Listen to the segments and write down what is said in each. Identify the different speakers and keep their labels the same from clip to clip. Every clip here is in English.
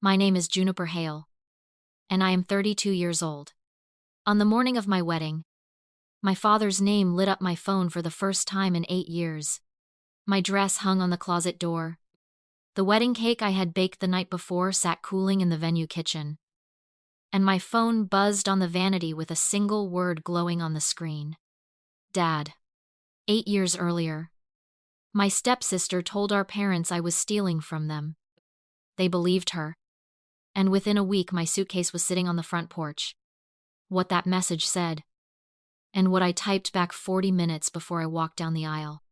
Speaker 1: My name is Juniper Hale, and I am 32 years old. On the morning of my wedding, my father's name lit up my phone for the first time in 8 years. My dress hung on the closet door. The wedding cake I had baked the night before sat cooling in the venue kitchen. And my phone buzzed on the vanity with a single word glowing on the screen. Dad. 8 years earlier, my stepsister told our parents I was stealing from them. They believed her. And within a week my suitcase was sitting on the front porch. What that message said, and what I typed back 40 minutes before I walked down the aisle,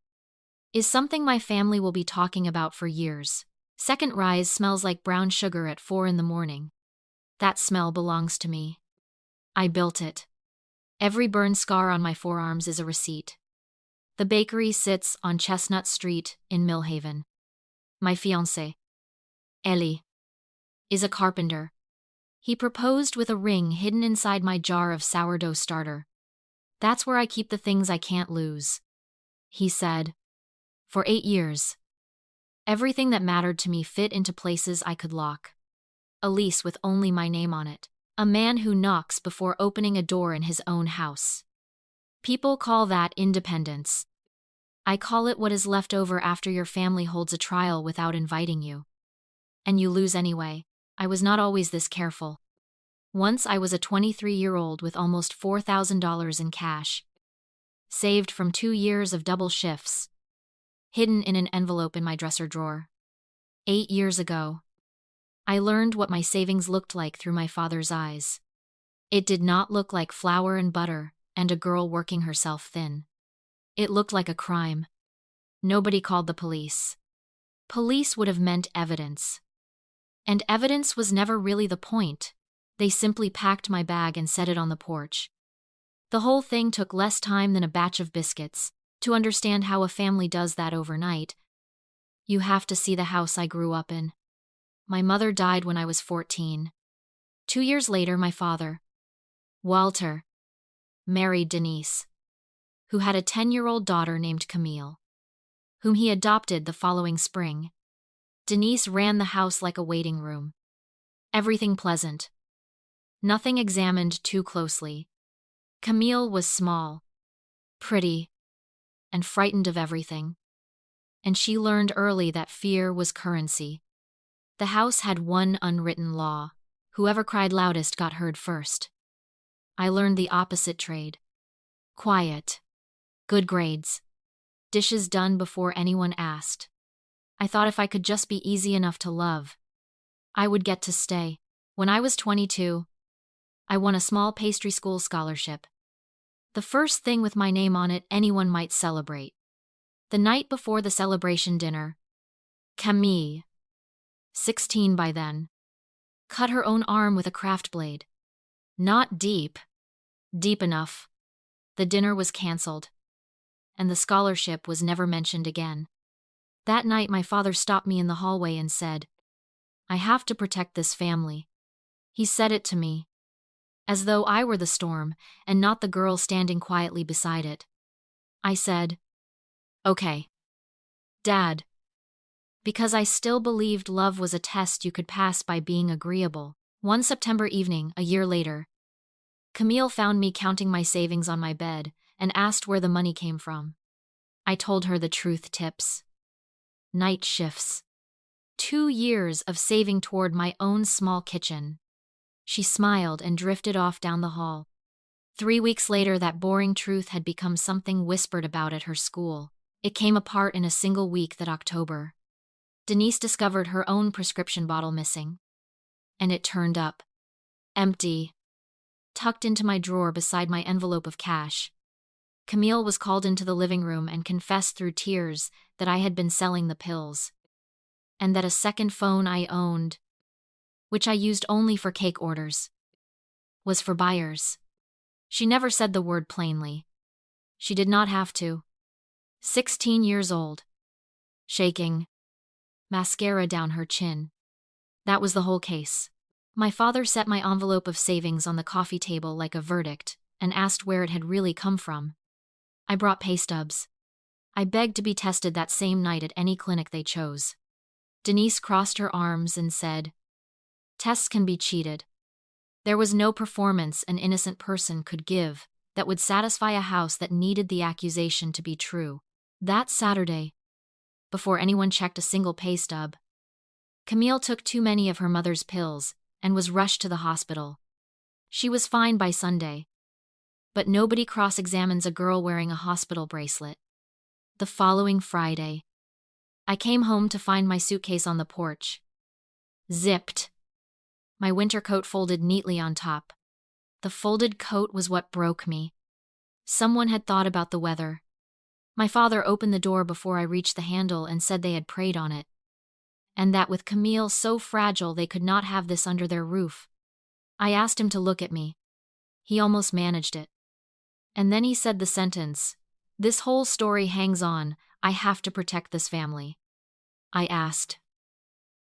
Speaker 1: is something my family will be talking about for years. Second rise smells like brown sugar at 4 in the morning. That smell belongs to me. I built it. Every burn scar on my forearms is a receipt. The bakery sits on Chestnut Street in Millhaven. My fiancé, Ellie, is a carpenter. He proposed with a ring hidden inside my jar of sourdough starter. That's where I keep the things I can't lose, he said. For 8 years, everything that mattered to me fit into places I could lock. A lease with only my name on it. A man who knocks before opening a door in his own house. People call that independence. I call it what is left over after your family holds a trial without inviting you. And you lose anyway. I was not always this careful. Once I was a 23-year-old with almost $4,000 in cash, saved from 2 years of double shifts, hidden in an envelope in my dresser drawer. 8 years ago, I learned what my savings looked like through my father's eyes. It did not look like flour and butter and a girl working herself thin. It looked like a crime. Nobody called the police. Police would have meant evidence. And evidence was never really the point. They simply packed my bag and set it on the porch. The whole thing took less time than a batch of biscuits. To understand how a family does that overnight, you have to see the house I grew up in. My mother died when I was 14. 2 years later, my father, Walter, married Denise, who had a 10-year-old daughter named Camille, whom he adopted the following spring. Denise ran the house like a waiting room. Everything pleasant. Nothing examined too closely. Camille was small, pretty, and frightened of everything. And she learned early that fear was currency. The house had one unwritten law. Whoever cried loudest got heard first. I learned the opposite trade. Quiet. Good grades. Dishes done before anyone asked. I thought if I could just be easy enough to love, I would get to stay. When I was 22, I won a small pastry school scholarship. The first thing with my name on it anyone might celebrate. The night before the celebration dinner, Camille, 16 by then, cut her own arm with a craft blade. Not deep enough. The dinner was canceled, and the scholarship was never mentioned again. That night my father stopped me in the hallway and said, "I have to protect this family." He said it to me, as though I were the storm and not the girl standing quietly beside it. I said, "Okay, Dad," because I still believed love was a test you could pass by being agreeable. One September evening, a year later, Camille found me counting my savings on my bed and asked where the money came from. I told her the truth tips. Night shifts. 2 years of saving toward my own small kitchen. She smiled and drifted off down the hall. 3 weeks later, that boring truth had become something whispered about at her school. It came apart in a single week that October. Denise discovered her own prescription bottle missing. And it turned up. Empty. Tucked into my drawer beside my envelope of cash. Camille was called into the living room and confessed through tears that I had been selling the pills. And that a second phone I owned, which I used only for cake orders, was for buyers. She never said the word plainly. She did not have to. 16 years old. Shaking. Mascara down her chin. That was the whole case. My father set my envelope of savings on the coffee table like a verdict and asked where it had really come from. I brought pay stubs. I begged to be tested that same night at any clinic they chose. Denise crossed her arms and said, Tests can be cheated. There was no performance an innocent person could give that would satisfy a house that needed the accusation to be true. That Saturday, before anyone checked a single pay stub, Camille took too many of her mother's pills and was rushed to the hospital. She was fine by Sunday, but nobody cross-examines a girl wearing a hospital bracelet. The following Friday, I came home to find my suitcase on the porch, zipped, my winter coat folded neatly on top. The folded coat was what broke me. Someone had thought about the weather. My father opened the door before I reached the handle and said they had prayed on it, and that with Camille so fragile they could not have this under their roof. I asked him to look at me. He almost managed it. And then he said the sentence, "This whole story hangs on, I have to protect this family." I asked.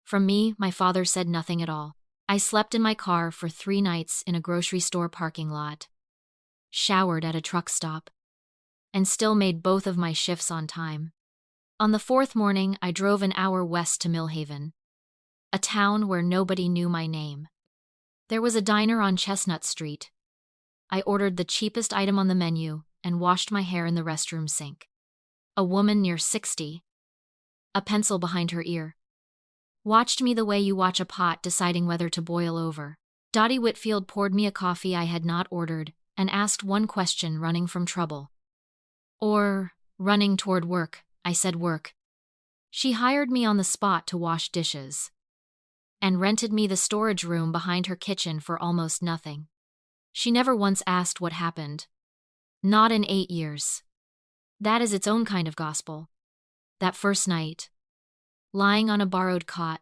Speaker 1: From me, my father said nothing at all. I slept in my car for 3 nights in a grocery store parking lot, showered at a truck stop, and still made both of my shifts on time. On the 4th morning, I drove an hour west to Millhaven, a town where nobody knew my name. There was a diner on Chestnut Street. I ordered the cheapest item on the menu and washed my hair in the restroom sink. A woman near 60, a pencil behind her ear, watched me the way you watch a pot deciding whether to boil over. Dottie Whitfield poured me a coffee I had not ordered and asked one question, running from trouble. Or running toward work. I said work. She hired me on the spot to wash dishes and rented me the storage room behind her kitchen for almost nothing. She never once asked what happened. Not in 8 years. That is its own kind of gospel. That first night, lying on a borrowed cot,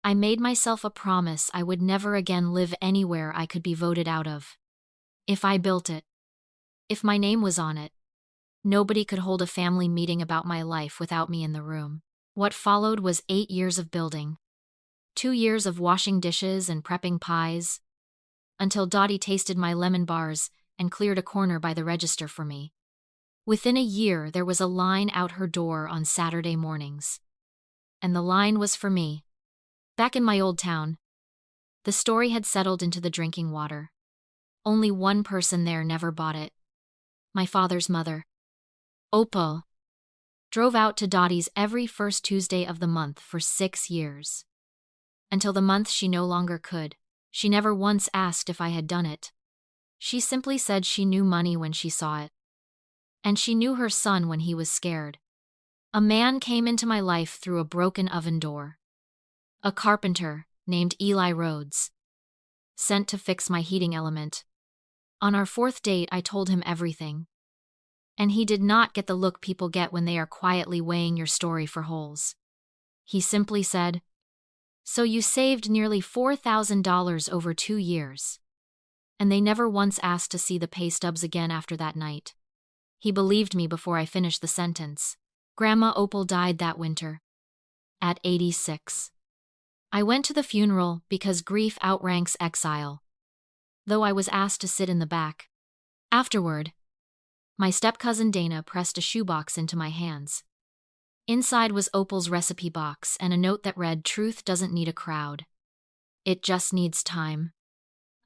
Speaker 1: I made myself a promise I would never again live anywhere I could be voted out of. If I built it, if my name was on it, nobody could hold a family meeting about my life without me in the room. What followed was 8 years of building. 2 years of washing dishes and prepping pies, until Dottie tasted my lemon bars and cleared a corner by the register for me. Within a year, there was a line out her door on Saturday mornings. And the line was for me. Back in my old town, the story had settled into the drinking water. Only one person there never bought it. My father's mother, Opal, drove out to Dottie's every first Tuesday of the month for 6 years. Until the month she no longer could. She never once asked if I had done it. She simply said she knew money when she saw it. And she knew her son when he was scared. A man came into my life through a broken oven door. A carpenter named Eli Rhodes, sent to fix my heating element. On our 4th date, I told him everything. And he did not get the look people get when they are quietly weighing your story for holes. He simply said, "So you saved nearly $4,000 over 2 years." And they never once asked to see the pay stubs again after that night. He believed me before I finished the sentence. Grandma Opal died that winter, at 86. I went to the funeral because grief outranks exile, though I was asked to sit in the back. Afterward, my step-cousin Dana pressed a shoebox into my hands. Inside was Opal's recipe box and a note that read, "Truth doesn't need a crowd. It just needs time."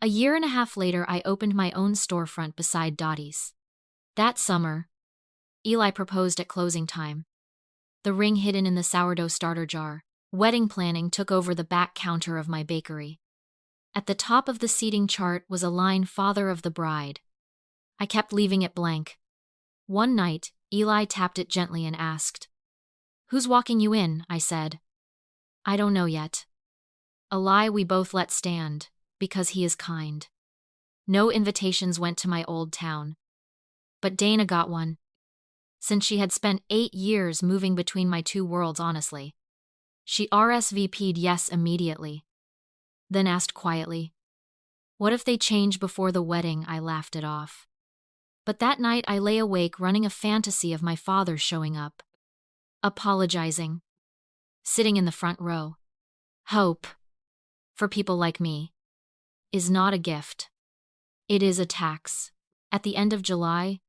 Speaker 1: A year and a half later, I opened my own storefront beside Dottie's. That summer, Eli proposed at closing time. The ring hidden in the sourdough starter jar. Wedding planning took over the back counter of my bakery. At the top of the seating chart was a line, "Father of the bride." I kept leaving it blank. One night, Eli tapped it gently and asked, "Who's walking you in?" I said, "I don't know yet." A lie we both let stand, because he is kind. No invitations went to my old town. But Dana got one. Since she had spent 8 years moving between my two worlds, honestly. She RSVP'd yes immediately. Then asked quietly, "What if they change before the wedding?" I laughed it off. But that night I lay awake running a fantasy of my father showing up, apologizing, sitting in the front row. Hope, for people like me, is not a gift. It is a tax. At the end of July,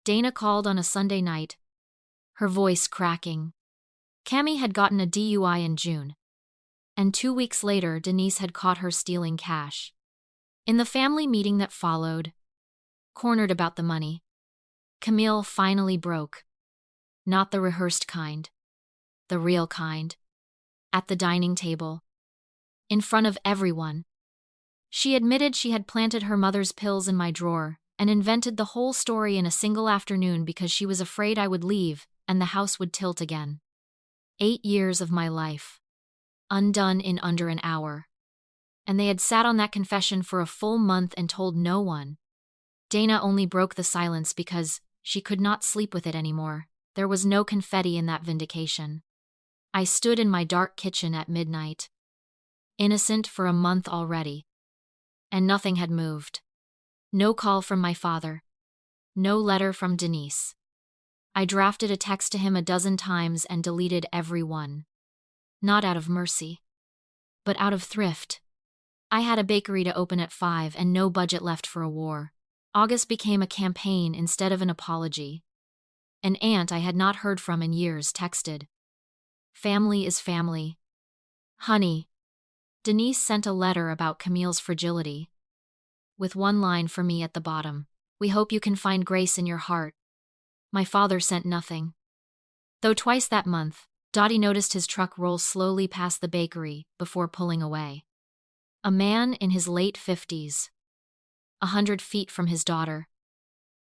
Speaker 1: Dana called on a Sunday night, her voice cracking. Cammy had gotten a DUI in June. And 2 weeks later, Denise had caught her stealing cash. In the family meeting that followed, cornered about the money, Camille finally broke. Not the rehearsed kind, the real kind. At the dining table, in front of everyone, she admitted she had planted her mother's pills in my drawer and invented the whole story in a single afternoon because she was afraid I would leave and the house would tilt again. 8 years of my life, undone in under an hour. And they had sat on that confession for a full month and told no one. Dana only broke the silence because she could not sleep with it anymore. There was no confetti in that vindication. I stood in my dark kitchen at midnight, innocent for a month already. And nothing had moved. No call from my father. No letter from Denise. I drafted a text to him a dozen times and deleted every one. Not out of mercy, but out of thrift. I had a bakery to open at 5 and no budget left for a war. August became a campaign instead of an apology. An aunt I had not heard from in years texted. Family is family. Honey. Denise sent a letter about Camille's fragility, with one line for me at the bottom. We hope you can find grace in your heart. My father sent nothing. Though twice that month, Dottie noticed his truck roll slowly past the bakery before pulling away. A man in his late 50s, 100 feet from his daughter,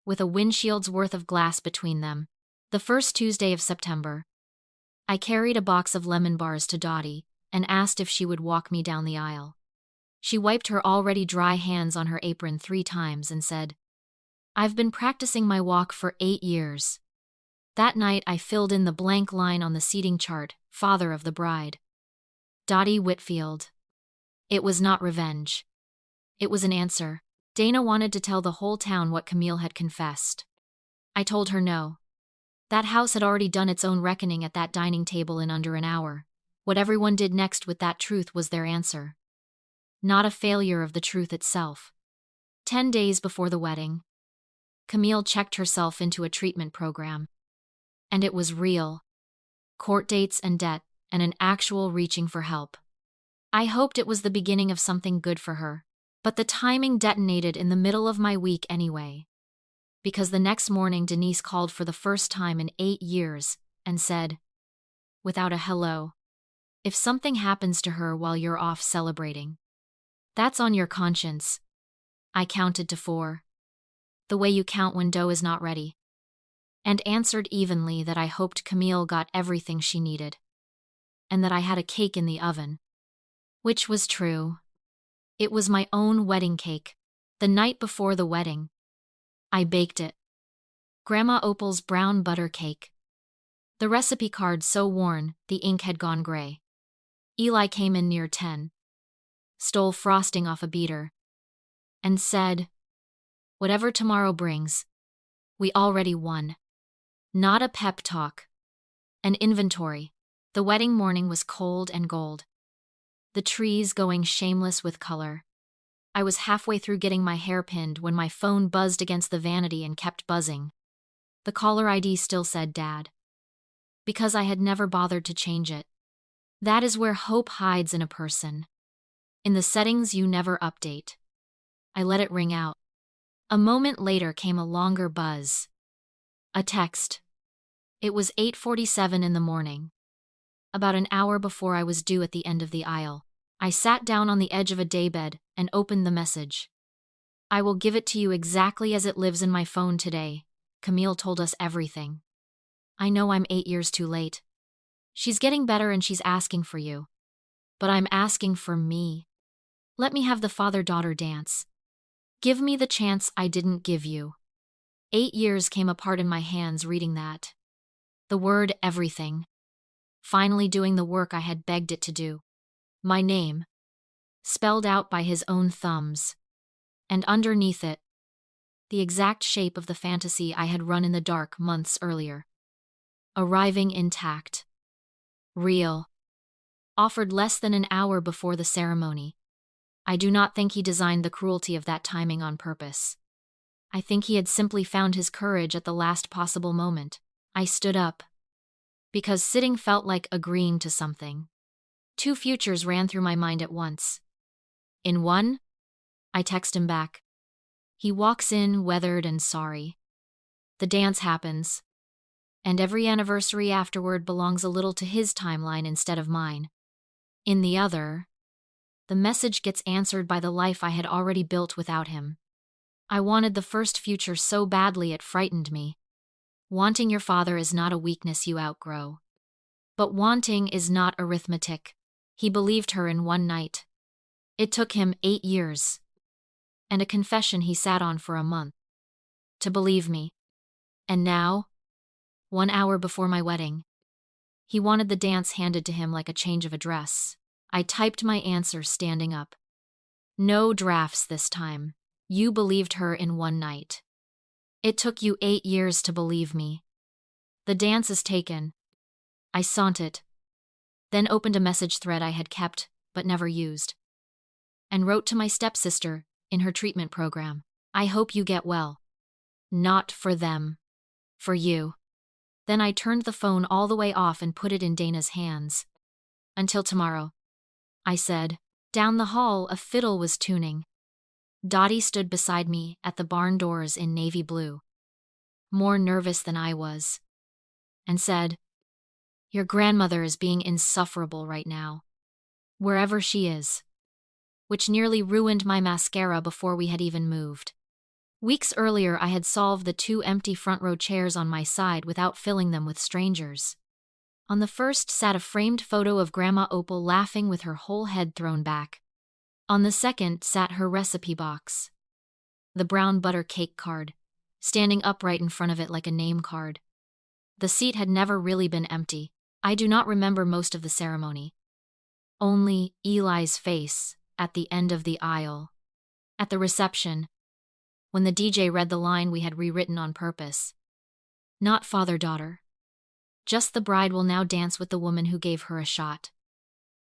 Speaker 1: with a windshield's worth of glass between them. The first Tuesday of September, I carried a box of lemon bars to Dottie and asked if she would walk me down the aisle. She wiped her already dry hands on her apron 3 times and said, I've been practicing my walk for 8 years. That night I filled in the blank line on the seating chart, father of the bride. Dottie Whitfield. It was not revenge. It was an answer. Dana wanted to tell the whole town what Camille had confessed. I told her no. That house had already done its own reckoning at that dining table in under an hour. What everyone did next with that truth was their answer. Not a failure of the truth itself. 10 days before the wedding, Camille checked herself into a treatment program. And it was real. Court dates and debt, and an actual reaching for help. I hoped it was the beginning of something good for her, but the timing detonated in the middle of my week anyway. Because the next morning Denise called for the first time in 8 years and said, without a hello, if something happens to her while you're off celebrating, that's on your conscience. I counted to 4. The way you count when dough is not ready. And answered evenly that I hoped Camille got everything she needed. And that I had a cake in the oven. Which was true. It was my own wedding cake. The night before the wedding. I baked it. Grandma Opal's brown butter cake. The recipe card so worn, the ink had gone gray. Eli came in near 10. Stole frosting off a beater. And said, whatever tomorrow brings, we already won. Not a pep talk. An inventory. The wedding morning was cold and gold. The trees going shameless with color. I was halfway through getting my hair pinned when my phone buzzed against the vanity and kept buzzing. The caller ID still said Dad. Because I had never bothered to change it. That is where hope hides in a person. In the settings you never update. I let it ring out. A moment later came a longer buzz. A text. It was 8:47 in the morning. About an hour before I was due at the end of the aisle, I sat down on the edge of a daybed and opened the message. I will give it to you exactly as it lives in my phone today. Camille told us everything. I know I'm 8 years too late. She's getting better and she's asking for you. But I'm asking for me. Let me have the father-daughter dance. Give me the chance I didn't give you. 8 years came apart in my hands reading that. The word everything. Finally doing the work I had begged it to do. My name. Spelled out by his own thumbs. And underneath it, the exact shape of the fantasy I had run in the dark months earlier. Arriving intact. Real. Offered less than an hour before the ceremony. I do not think he designed the cruelty of that timing on purpose. I think he had simply found his courage at the last possible moment. I stood up. Because sitting felt like agreeing to something. Two futures ran through my mind at once. In one, I text him back. He walks in, weathered and sorry. The dance happens, and every anniversary afterward belongs a little to his timeline instead of mine. In the other, the message gets answered by the life I had already built without him. I wanted the first future so badly it frightened me. Wanting your father is not a weakness you outgrow. But wanting is not arithmetic. He believed her in one night. It took him 8 years, and a confession he sat on for a month, to believe me. And now, 1 hour before my wedding, he wanted the dance handed to him like a change of address. I typed my answer standing up. No drafts this time. You believed her in one night. It took you 8 years to believe me. The dance is taken. I sauntered, then opened a message thread I had kept but never used, and wrote to my stepsister in her treatment program. I hope you get well. Not for them. For you. Then I turned the phone all the way off and put it in Dana's hands. Until tomorrow, I said. Down the hall, a fiddle was tuning. Dottie stood beside me at the barn doors in navy blue, more nervous than I was, and said, "Your grandmother is being insufferable right now, wherever she is," which nearly ruined my mascara before we had even moved. Weeks earlier, I had solved the 2 empty front row chairs on my side without filling them with strangers. On the first sat a framed photo of Grandma Opal laughing with her whole head thrown back. On the second sat her recipe box, the brown butter cake card, standing upright in front of it like a name card. The seat had never really been empty. I do not remember most of the ceremony. Only Eli's face at the end of the aisle. At the reception, when the DJ read the line we had rewritten on purpose. Not father-daughter. Just the bride will now dance with the woman who gave her a shot.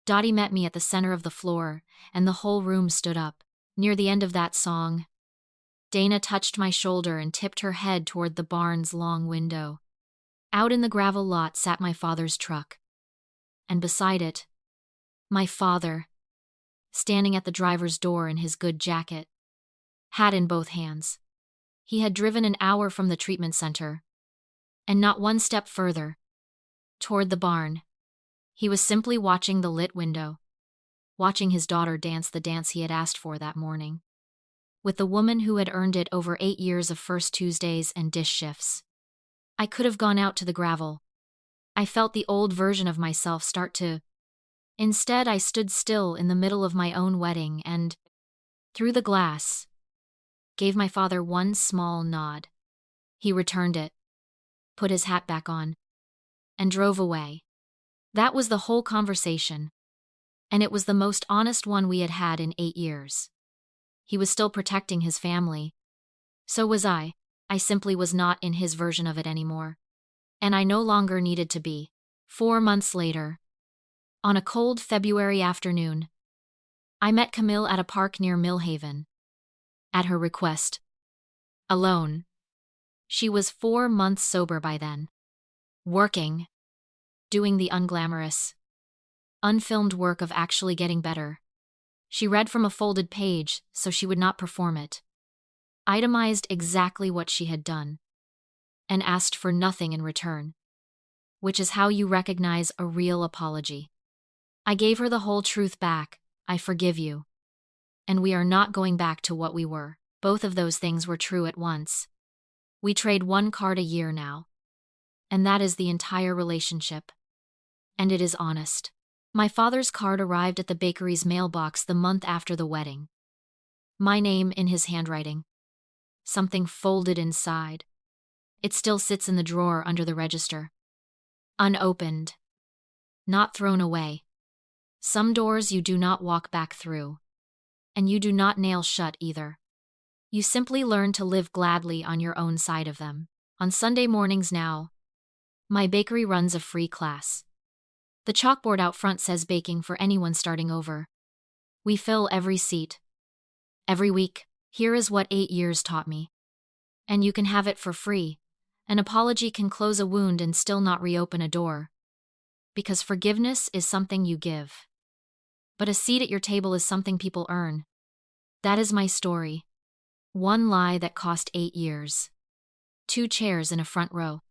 Speaker 1: Dottie met me at the center of the floor, and the whole room stood up. Near the end of that song, Dana touched my shoulder and tipped her head toward the barn's long window. Out in the gravel lot sat my father's truck, and beside it, my father, standing at the driver's door in his good jacket, hat in both hands. He had driven an hour from the treatment center, and not one step further, toward the barn. He was simply watching the lit window, watching his daughter dance the dance he had asked for that morning, with the woman who had earned it over 8 years of First Tuesdays and dish shifts. I could have gone out to the gravel. I felt the old version of myself start to. Instead, I stood still in the middle of my own wedding and, through the glass, gave my father one small nod. He returned it, put his hat back on, and drove away. That was the whole conversation, and it was the most honest one we had had in 8 years. He was still protecting his family. So was I. I simply was not in his version of it anymore. And I no longer needed to be. 4 months later, on a cold February afternoon, I met Camille at a park near Millhaven. At her request. Alone. She was 4 months sober by then. Working. Doing the unglamorous, unfilmed work of actually getting better. She read from a folded page so she would not perform it. Itemized exactly what she had done. And asked for nothing in return. Which is how you recognize a real apology. I gave her the whole truth back. I forgive you. And we are not going back to what we were. Both of those things were true at once. We trade 1 card a year now. And that is the entire relationship. And it is honest. My father's card arrived at the bakery's mailbox the month after the wedding. My name in his handwriting. Something folded inside. It still sits in the drawer under the register. Unopened. Not thrown away. Some doors you do not walk back through. And you do not nail shut either. You simply learn to live gladly on your own side of them. On Sunday mornings now, my bakery runs a free class. The chalkboard out front says baking for anyone starting over. We fill every seat. Every week, here is what 8 years taught me. And you can have it for free. An apology can close a wound and still not reopen a door. Because forgiveness is something you give. But a seat at your table is something people earn. That is my story. One lie that cost 8 years. 2 chairs in a front row.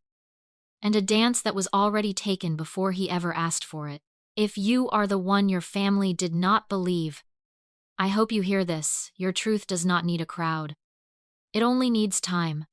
Speaker 1: And a dance that was already taken before he ever asked for it. If you are the one your family did not believe, I hope you hear this. Your truth does not need a crowd. It only needs time.